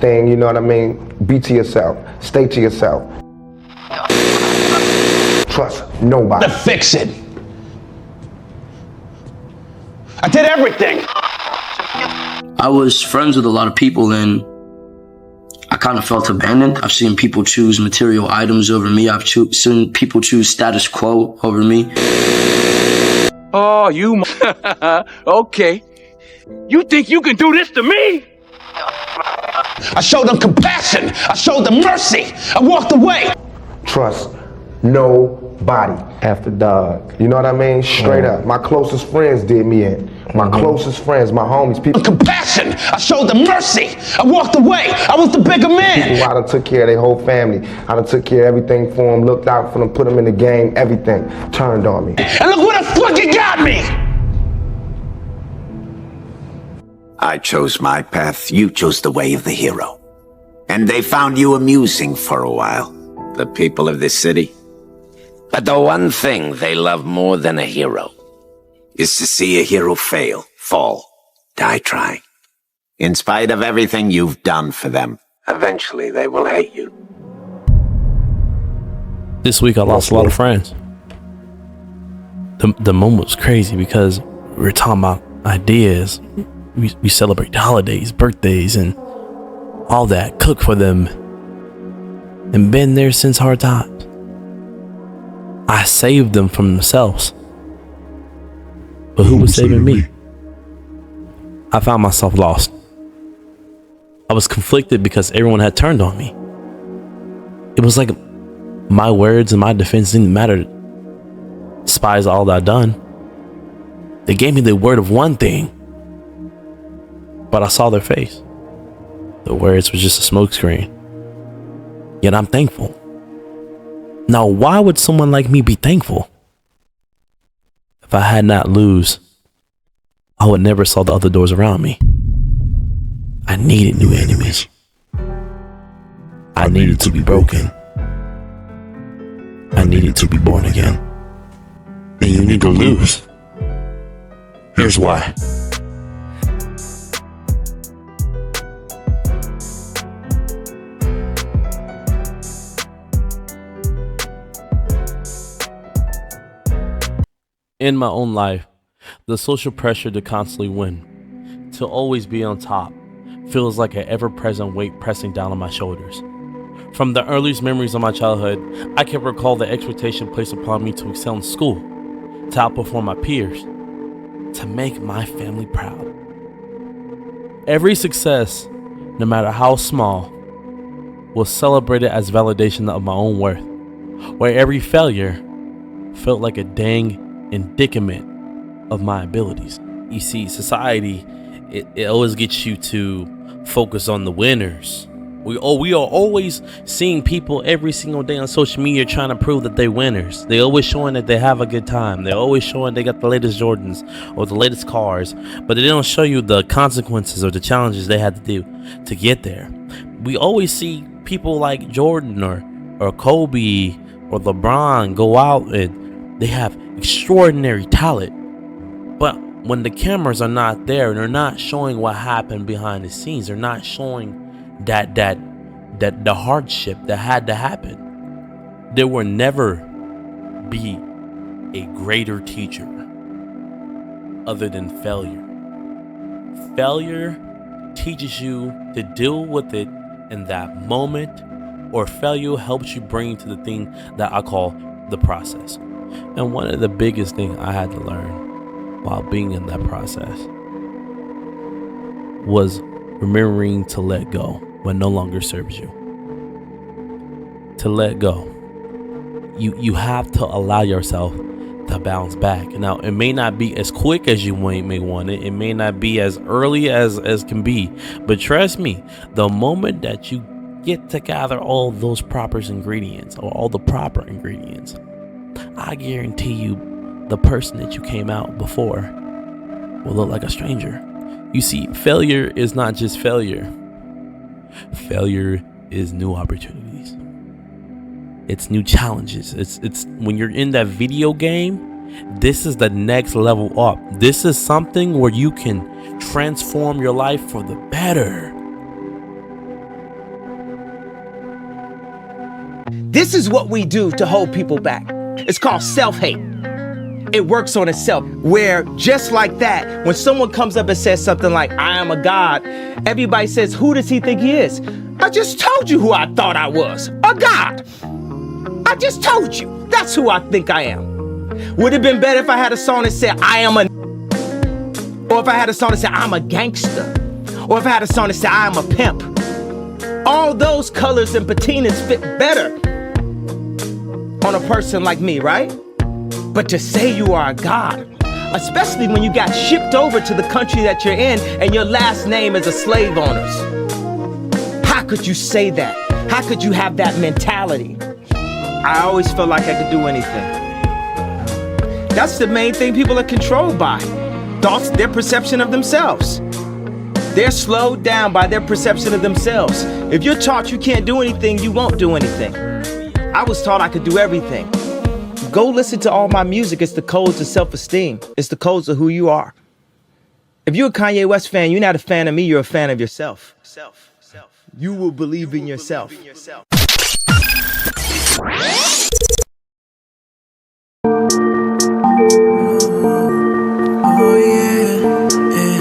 thing, you know what I mean? Be to yourself. Stay to yourself. Trust nobody. To fix it. I did everything. I was friends with a lot of people and I kind of felt abandoned. I've seen people choose material items over me. I've seen people choose status quo over me. Oh, you okay. You think you can do this to me? I showed them compassion. I showed them mercy. I walked away. Trust nobody. After dog. You know what I mean? Straight up. My closest friends did me in. My closest friends, my homies, people. Compassion. I showed them mercy. I walked away. I was the bigger man. People, I done took care of their whole family. I done took care of everything for them, looked out for them, put them in the game, everything. Turned on me. And look where the fuck it got me. I chose my path, you chose the way of the hero. And they found you amusing for a while, the people of this city. But the one thing they love more than a hero is to see a hero fail, fall, die trying. In spite of everything you've done for them, eventually they will hate you. This week I lost a lot of friends. The moment was crazy because we were talking about ideas. We celebrate holidays, birthdays, and all that. Cook for them. And been there since hard times. I saved them from themselves. But who was saving me? I found myself lost. I was conflicted because everyone had turned on me. It was like my words and my defense didn't matter. Despise all that I'd done. They gave me the word of one thing, but I saw their face. The words were just a smokescreen. Yet I'm thankful. Now, why would someone like me be thankful? If I had not lose, I would never saw the other doors around me. I needed new enemies. I needed to be broken. I needed to be born again. And you need to lose. Here's why. In my own life, the social pressure to constantly win, to always be on top, feels like an ever-present weight pressing down on my shoulders. From the earliest memories of my childhood, I can recall the expectation placed upon me to excel in school, to outperform my peers, to make my family proud. Every success, no matter how small, was celebrated as validation of my own worth, where every failure felt like a dang indicament of my abilities. You see, society, it always gets you to focus on the winners. We are always seeing people every single day on social media trying to prove that they're winners. They're always showing that they have a good time. They're always showing they got the latest Jordans or the latest cars, but they don't show you the consequences or the challenges they had to do to get there. We always see people like Jordan or Kobe or LeBron go out and they have extraordinary talent, but when the cameras are not there and they're not showing what happened behind the scenes, they're not showing that the hardship that had to happen. There will never be a greater teacher other than failure. Failure teaches you to deal with it in that moment, or failure helps you bring to the thing that I call the process. And one of the biggest things I had to learn while being in that process was remembering to let go when no longer serves you. To let go. You have to allow yourself to bounce back. Now, it may not be as quick as you may want it. It may not be as early as can be. But trust me, the moment that you get to gather all those proper ingredients, I guarantee you the person that you came out before will look like a stranger. You see, failure is not just failure. Failure is new opportunities. It's new challenges. It's when you're in that video game, this is the next level up. This is something where you can transform your life for the better. This is what we do to hold people back. It's called self-hate. It works on itself, where just like that, when someone comes up and says something like, I am a god, everybody says, who does he think he is? I just told you who I thought I was, a god. I just told you, that's who I think I am. Would it have been better if I had a song that said, I am a, or if I had a song that said, I'm a gangster, or if I had a song that said, I am a pimp? All those colors and patinas fit better on a person like me, right? But to say you are a god, especially when you got shipped over to the country that you're in and your last name is a slave owner's. How could you say that? How could you have that mentality? I always felt like I could do anything. That's the main thing people are controlled by. Thoughts, their perception of themselves. They're slowed down by their perception of themselves. If you're taught you can't do anything, you won't do anything. I was taught I could do everything. Go listen to all my music. It's the codes of self-esteem. It's the codes of who you are. If you're a Kanye West fan, you're not a fan of me, you're a fan of yourself. You will believe in yourself. Oh yeah, yeah.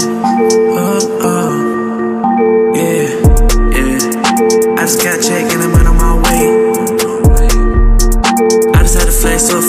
I just got checked and I'm on my way. I just had to flex so